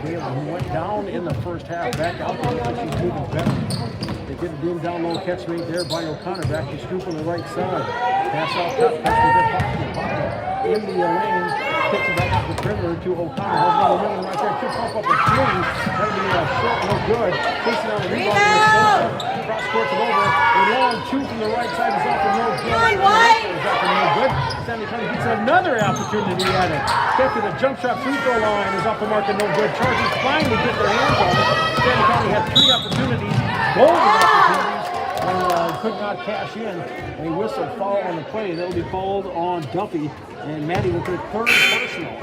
Who went down in the first half, back out there, she's moving better. They get a boom down low catch made there by O'Connor, back to Scoop on the right side. Pass off top, pass in the lane, kicks it back up the perimeter to O'Connor. Has another woman right there, could pump up a three. That'll be short, no good. Chasing on the rebound. Cross courts it over. A long two from the right side is off and no good. Is off and no good. Stanley County gets another opportunity at it. Get to the jump shot free throw line is off the mark and no good. Chargers finally get their hands on it. Stanley County had three opportunities, golden opportunities, and could not cash in. A whistle foul on the play. That'll be called on Duffy, and Maddie will take third personal.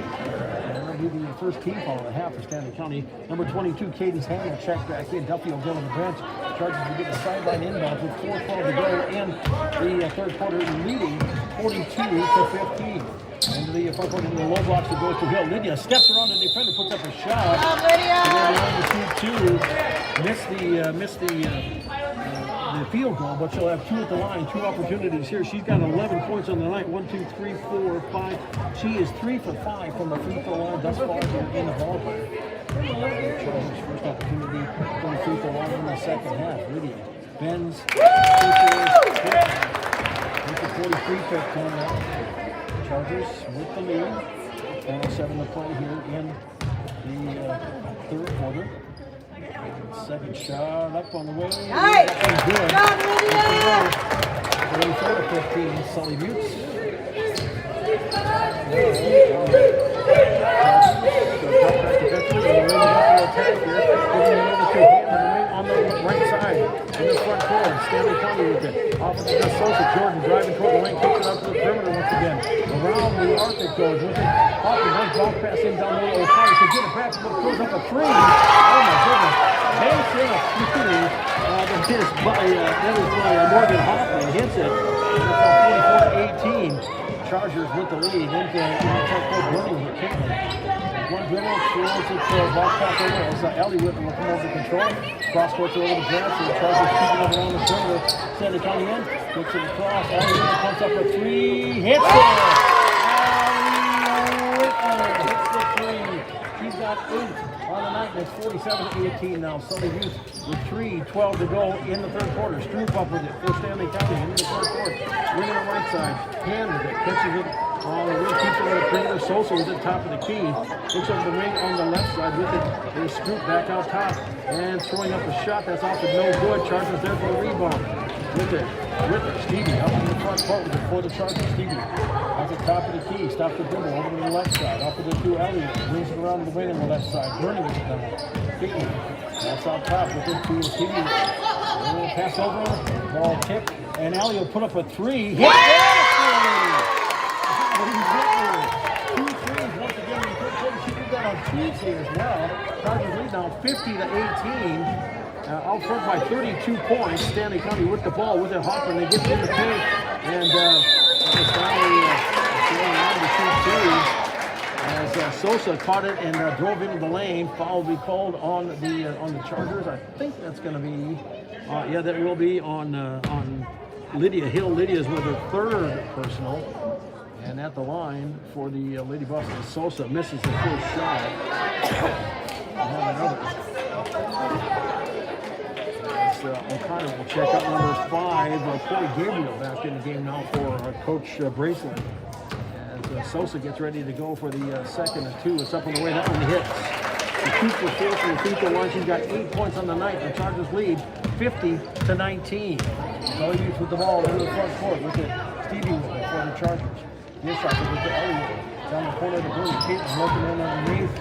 That'll be the first team foul of the half for Stanley County. Number 22, Cadence Hamill, check back in. Duffy will go to the bench. Chargers will get the sideline inbound with 4:12 to go in the third quarter, leading 42-15. Into the front court, into the low blocks, it goes to Hill. Lydia steps around the defender, puts up a shot. Missed the field goal, but she'll have two at the line, two opportunities here. She's got 11 points on the night. 1, 2, 3, 4, 5. She is 3 for 5 from the free throw line thus far in the ball game. Chargers' first opportunity from the free throw line in the second half. Lydia bends. 43 pick on that. Chargers with the lead. 7 to play here in the third quarter. Second shot up on the way. Nice. Good. Job, Lydia. 34-15. Sully Buttes. in the front court. Stanley County with it. Off of the Sosa. Jordan driving toward the lane. Kicks it out to the perimeter once again. Around the arc it goes with it. Hoffman, nice ball pass in down the middle. O'Connor to get it back. But throws up a three. Oh my goodness. Banks in a three. That is by Morgan Hoffman. Hits it. It's 44-18. Chargers with the lead. Into front court. Burning with Caitlin. One dribble, throws it to ball pass over. It's Ellie Whitman will come over control. Cross court over the grass. So the Chargers keeping it around the perimeter. Stanley County in. Kicks it across. Ellie Whitman pumps up a three. Hits it! Ellie Whitman hits the three. She's got 8 on the night. It's 47-18 now. Sully Youth with 3:12 to go in the third quarter. Stroop up with it for Stanley County in the third quarter. Wing on the right side. Hand with it. Catches it. On the wing, keeps it on the perimeter. Sosa was at top of the key. Looks over the wing on the left side with it. There's Stroop back out top and throwing up a shot that's off to no good. Chargers there for the rebound. With it. Stevie up in the front court with it for the Chargers. Stevie at the top of the key. Stops the dribble over to the left side. Off of the two Elliott. Brings it around the wing on the left side. Burning it down. Kicking. That's out top with it to Stevie. Pass over. Ball tipped. And Elliott will put up a three. Hit it! 2 threes once again. She did that on Tuesday as well. Chargers lead now 50-18. Out front by 32 points. Stanley County with the ball with it. Hoffman. They get in the paint. And Stanley going on to shoot 2. As Sosa caught it and drove into the lane. Foul will be called on the Chargers. I think that's going to be, that will be on Lydia Hill. Lydia's with her third personal. And at the line for the Lady Buffs, Sosa misses the first shot. O'Connor will check out number 5. Corey Gabriel back in the game now for Coach Bracelet. As Sosa gets ready to go for the second and 2. It's up on the way. That one hits. The 2 for 4 from the free throw line. She's got 8 points on the night. The Chargers lead 50-19. Sully Youth with the ball into the front court with it. Stevie with it for the Chargers. This shot with the Elliott. Down the corner of the blue. Caitlin's looking in underneath.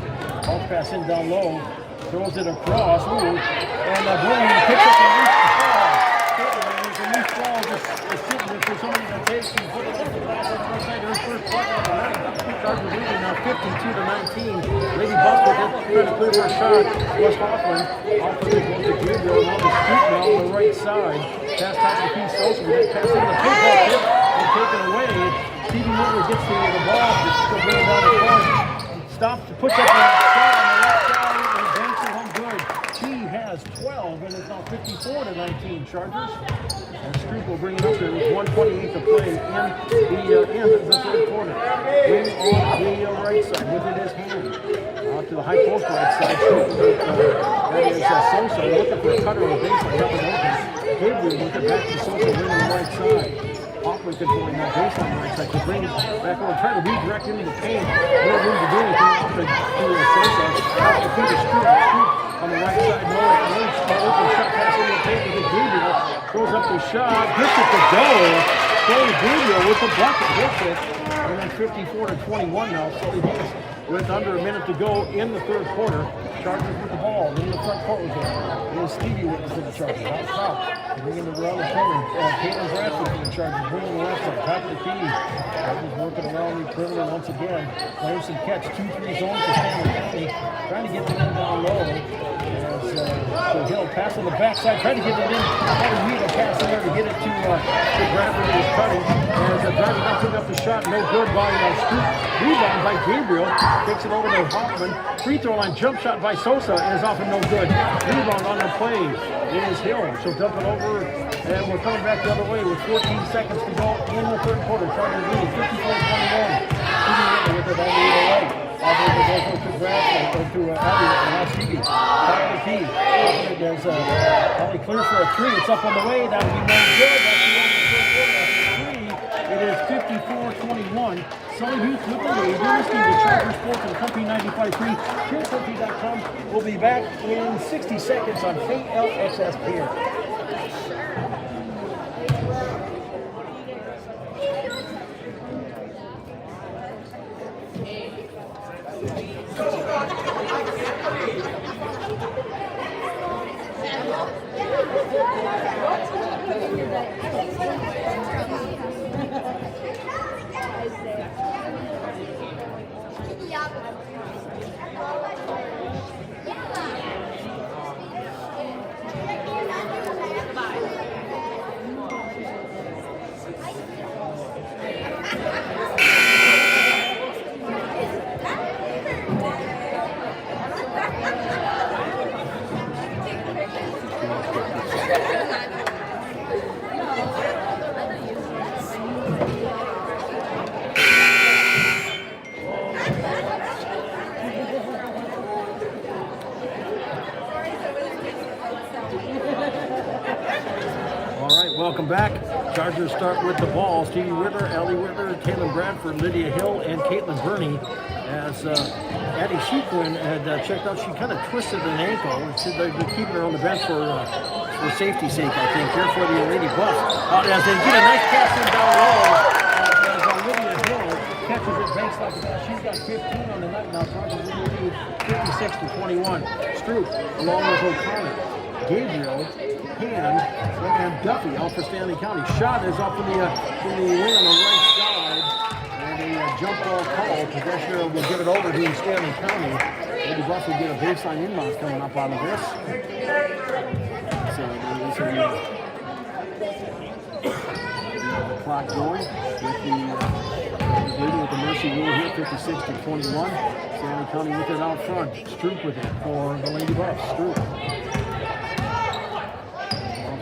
Ball pass in down low. Throws it across. Ooh. And Bloom picks up the loose ball. Caitlin, the loose ball just is sitting there for somebody to take and put it on the glass on the right side. Her first point on the night. Chargers leading now 52-19. Lady Buster trying to clear her shot. West Hoffman off of it goes to Gabriel. Now the scoop now on the right side. Pass top of the piece. Sosa with it. Pass in the pickup tip and taken away. Stevie Miller gets the ball, still bring it down the court. Stops, puts up a shot on the left side, and banks it home good. He has 12, and it's now 54-19 Chargers. And Stroop will bring it up there with 1:28 to play in the third quarter. Wing on the right side with it his hand. Out to the high post right side. That is Sosa looking for a cutter on the baseline. Up and open. Gabriel with it back to Sosa, wing on the right side. Hoffman controlling that baseline right side to bring it back over, trying to redirect into the paint. No room to do anything off to Sosa. Out to feed a Stroop on the right side. No open shot pass into the paint with Gabriel. Throws up the shot, gets it to go. Sully Gabriel with the bucket, hits it. And then 54-21 now. Sully Davis with under a minute to go in the third quarter. Chargers with the ball in the front court with it. There's Stevie with it for the Chargers. Out top. Bringing it around the corner. Caitlin Bradford for the Chargers. Bringing the left side. Top of the key. Chargers working around the perimeter once again. Playing some catch. 2-3 zones for Stanley County. Trying to get the ball down low. So Hill pass on the backside. Trying to get it in. Had to read a pass in there to get it to Bradford who was cutting. As Bradford now took up the shot. No good by Stroop. Rebound by Gabriel. Takes it over to Hoffman. Free throw line jump shot by Sosa is off and no good. Rebound on the play. It is Hill. She'll dump it over. And we're coming back the other way with 14 seconds to go in the third quarter. Chargers leading 54-21. With it on the other way. Off of the goal to Bradford, to Elliott, and now Stevie. Top of the key. There's Ellie clears for a 3. It's up on the way. That'll be no good. That's the end of the third quarter. It is 54-21. Sully Youth with the lead. You're listening to Chargers Sports and Company 95.3. ClearCountry.com. We'll be back in 60 seconds on KLXS Pier. Welcome back. Chargers start with the ball. Stevie Whitler, Ellie Whitler, Caitlin Bradford, Lydia Hill, and Caitlin Burney. As Addie Sequin had checked out, she kind of twisted an ankle. They've been keeping her on the bench for safety's sake, I think, here for the Lady Buffs. As they get a nice pass in down low, as Lydia Hill catches it, banks like that. She's got 15 on the night now. Chargers lead 56-21. Stroop, along with O'Connor, Gabriel, Hand, and Duffy out for Stanley County. Shot is up in the wing on the right side, and a jump ball call. Possession will give it over to Stanley County. Lady Buffs will get a baseline inbound coming up out of this. So there's the clock going with the leading with the mercy rule here, 56-21. Stanley County with it out front. Stroop with it for the Lady Buffs. Stroop.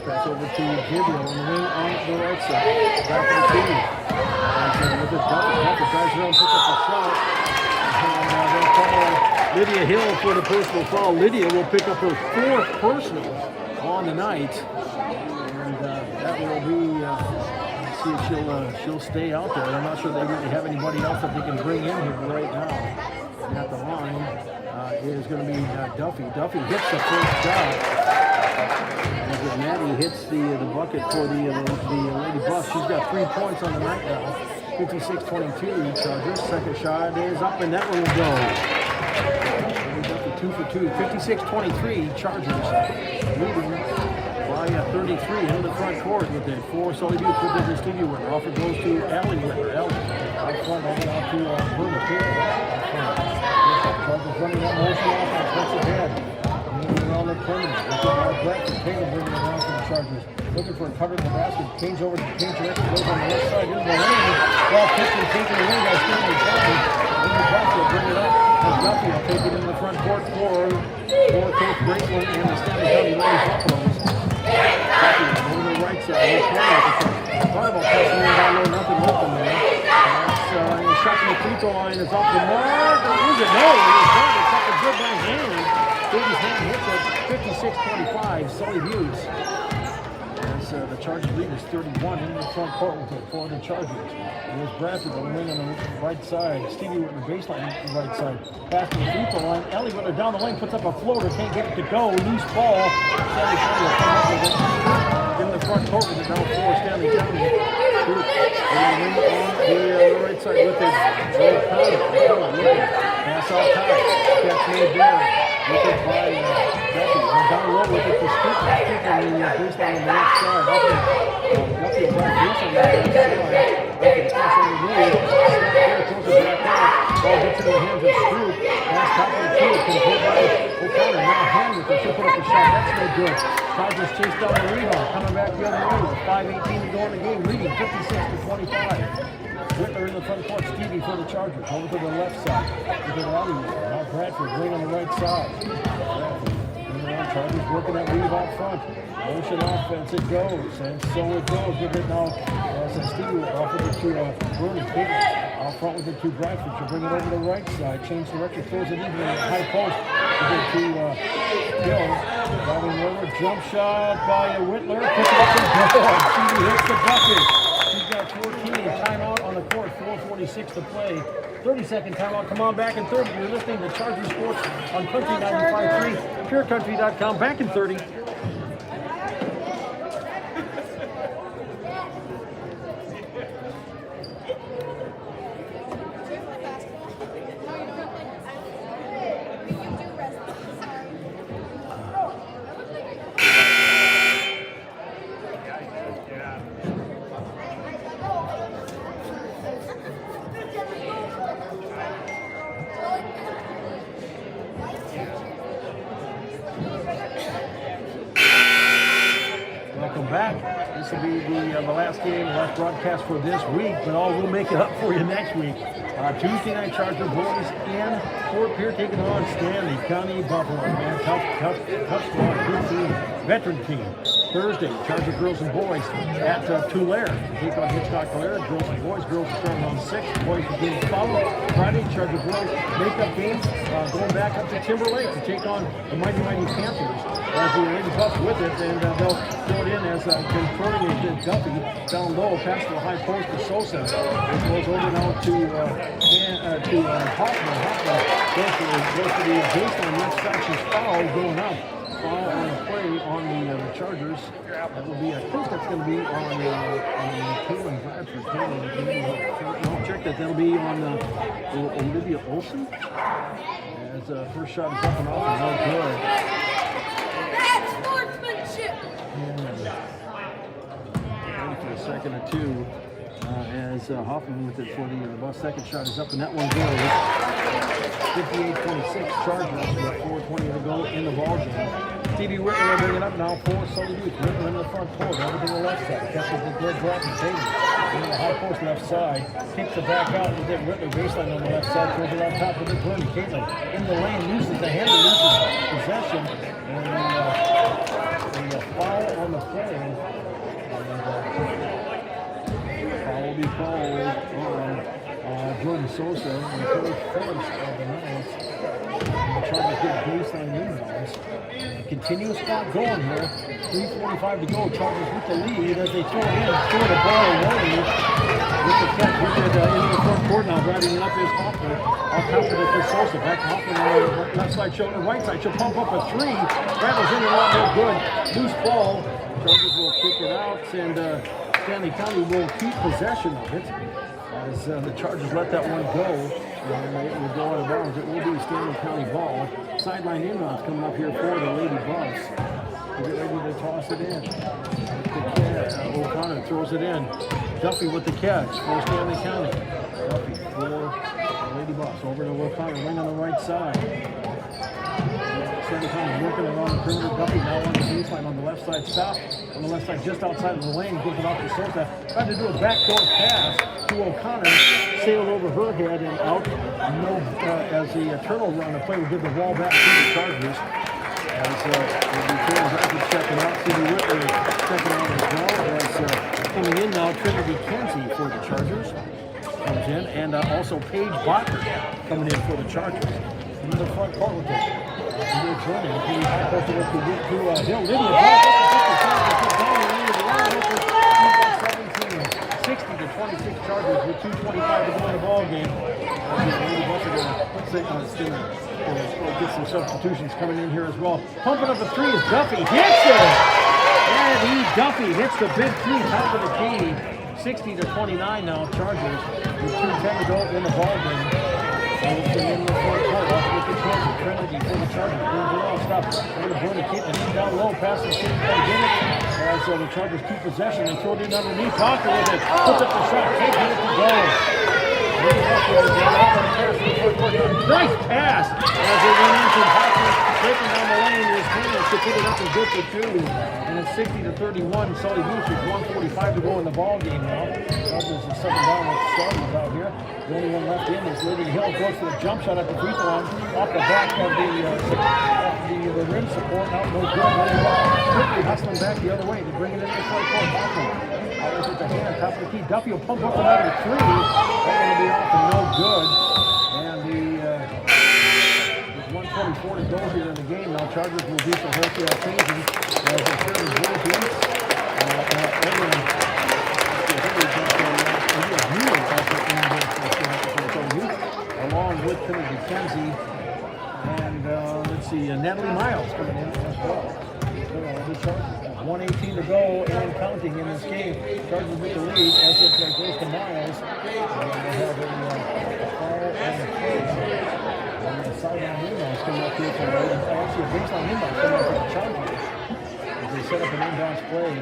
Pass over to Gabriel on the wing on the right side. Back to the team. And with it, Duffy tries to pick up the shot. And they'll call Lydia Hill for the personal foul. Lydia will pick up her 4th personal on the night. And that will be, let's see if she'll stay out there. I'm not sure they really have anybody else that they can bring in here right now. And at the line is going to be Duffy. Duffy hits the first shot. As Maddie hits the bucket for the Lady Buffs. She's got 3 points on the night now. 56-22 Chargers. Second shot is up, and that one will go. Duffy 2 for 2. 56-23 Chargers. Leading by 33 into the front court with it. For Sully Butte, put this Stevie Whitler. Off it goes to Allie Whitler. Allie out front, over out to Burma Taylor. Chargers running that motion off, puts it ahead. Around the perimeter. Bradford Taylor bringing it down for the Chargers. Looking for a cutter in the basket. Change over to the paint direction. Goes on the left side. Into the lane. Ball picked and taken away by Stanley County. Lady Buffs will bring it up. And Duffy will take it into the front court for Coach Braceland and the Stanley County Lady Buffaloes. Duffy over the right side. Fireball passing in down low. Nothing open there. That's shot from the free throw line is off the mark. Or is it? No, it is not. It's up a good by hand. Baby's hand hits at 56-25, Sully Butte. As the Chargers lead is 31 in the front court with it for the Chargers. There's Bradford on the wing on the right side. Stevie with the baseline on the right side. Pass to the free throw line. Ellie with her down the lane, puts up a floater, can't get it to go. Loose ball. Stanley County will come up with it. In the front court with it now for Stanley County. On the right side with it. Pass out top. Catch made there. With it by Duffy. And down low with it to Stroop. Stroop on the baseline on the left side. Duffy back loose on the left side. Duffy pass on the move. Step there, throws it back out. Ball gets into the hands of Stroop. Pass top of the key. Controlled by O'Connor. Now hand with it. She'll put up a shot. That's no good. Chargers chase down the rebound. Coming back the other way with 5:18 to go in the game. Leading 56-25. Whitler in the front court, Stevie for the Chargers. Over to the left side. With it out here. Now Bradford ring on the right side. Bradford. Chargers working that lead out front. Motion offense, it goes. And so it goes with it now. As Stevie will offer it to Bernie. Out front with it to Bradford. She'll bring it over to the right side. Change direction, throws it into the high post. With it to Hill. Driving over, jump shot by Whitler. Puts it up and goes. Stevie hits the bucket. She's got 14. Timeout on the court. 4:46 to play. 30-second timeout. Come on back in 30. You're listening to Chargers Sports on Country 95.3, purecountry.com. Back in 30. welcome back. This will be the last game, the last broadcast for this week, but we'll make it up for you next week. Tuesday night Charger boys in Fort Pierre taking on Stanley County Buffalo. Man, tough squad, good team, veteran team. Thursday, Charger girls and boys at Tulare. Take on Hitchcock Tulare. Girls and boys. Girls are starting on 6. Boys are getting followed. Friday, Charger boys makeup game going back up to Timberlake to take on the mighty Panthers as the Lady Buffs with it, and they'll throw it in as controlling it Duffy down low, past the high post to Sosa. It goes over now to Hoffman. Hoffman goes to the baseline left side. She's fouled going up. Foul on a play on the Chargers. That will be, I think that's going to be on Caitlin Bradford. No, check that. That'll be on Olivia Olsen. As first shot is up and off and no good. That's sportsmanship. Ready for a second or two. As Hoffman with it for the bus. Second shot is up and that one goes. 58-26 Chargers with 4:20 to go in the ball game. Stevie Whitman will bring it up now for Sully Youth. Whitman in the front court, everything on the left side. Catches the good drop and Taylor in the high post left side. Kicks it back out with it. Whitman baseline on the left side. Throws it on top of the Glenn. Caitlin in the lane, loses the handle, loses possession. And a foul on the play. Foul will be called on Jordan Sosa and the first of the night. Trying to get baseline rebounds. Continuous spot going here. 3:45 to go. Chargers with the lead as they throw it in. Throw the ball away. With the catch. With it into the front court now. Driving it up is Hoffman. All confident for Sosa. Back to Hoffman on the left side. Shoulder right side. She'll pump up a three. Rattles in and out. No good. Loose ball. Chargers will kick it out. And Stanley County will keep possession of it. As the Chargers let that one go, and it will go out of bounds. It will be Stanley County ball. Sideline inbounds coming up here for the Lady Buffs. Get ready to toss it in. O'Connor throws it in. Duffy with the catch for Stanley County. Duffy for the Lady Buffs. Over to O'Connor, wing on the right side. Stanley County working around the perimeter. Duffy now on the baseline on the left side. Stop on the left side, just outside of the lane. Gives it off to Sosa. Tried to do a backdoor pass to O'Connor, sailed over her head and out. No, as the turnover on the play will give the ball back to the Chargers. As the Raptors checking out, Stevie Whitler checking out as well. As coming in now, Trinity Kenzie for the Chargers comes in, and also Paige Bacher coming in for the Chargers. Into the front court with it. They're turning. Paige Bacher to Hill. Lydia. 60-26 Chargers with 2:25 to go in the ball game. Get some substitutions coming in here as well. Pumping up the three is Duffy. Hits it! And Duffy hits the big three, top of the key. 60-29 now, Chargers with 2:10 to go in the ball game. And it's in the front court. Off with the Trinity for the Chargers. Brings it all. Stop. Over to Bernie. Keep it down low. Pass the shooting. As the Chargers keep possession. They throw it in underneath. Bacher with it. Puts up the shot. Can't get it to go. Nice pass. As they went into Bacher. Breaking down the lane is Hannah to put it up and good for two. And it's 60-31. Sully Youth with 1:45 to go in the ball game now. Chargers are 7 down with starters out here. The only one left in is Lydia Hill. Goes for the jump shot at the free throw line. Off the back of the rim support. Out no good. Quickly hustling back the other way to bring it in the front court. Out with the hand. Top of the key. Duffy will pump up another three. That's going to be off and no good. And there's 1:24 to go here in the game. Now Chargers will do some wholesale changing. As the third is Wilkins. Along with Trinity Kenzie. And let's see, Natalie Miles coming in as well. 1:18 to go and counting in this game. Chargers with the lead as it goes to Miles. And they have a foul on the play. And the sideline inbounds coming up here for actually a baseline inbounds coming up for the Chargers. As they set up an inbounds play.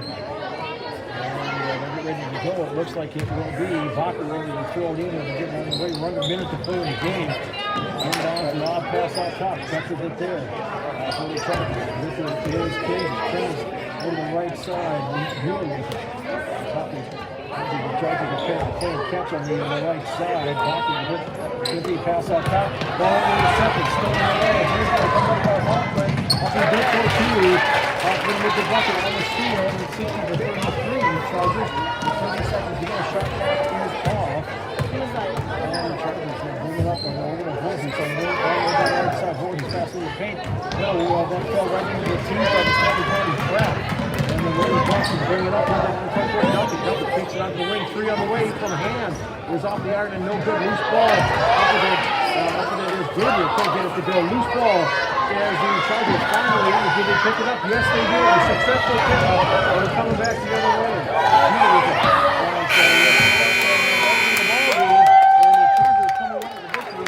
And they're ready to go. It looks like it will be Bacher ready to throw it in and get on the way. Run a minute to play in the game. Inbounds, an odd pass out top. Catches it there. For the Chargers. This is Casey. to the right side. Healing. The Chargers are playing catch on the right side. Hawkins good pass out top. Ball intercepted. Still in the way. Here's the comeback by Hawkman. Hawkins good for two. Hawkman with the bucket on the steal. And it's 60-33. Chargers. 30 seconds to go. Shot clock is off. And the Chargers bring it up and over to Voorhees. So they're all the way down the right side. Voorhees passing the paint. No, that fell right into the team by the Stanley County trap. And the Willie Johnson bring it up on the front court. Dumpy takes it out the wing. Three on the way from hand. It was off the iron and no good. Loose ball. After that is Gabriel. Can't get it to go. Loose ball. As the Chargers finally, did they pick it up? Yes, they did. A successful pick up. They're coming back the other way.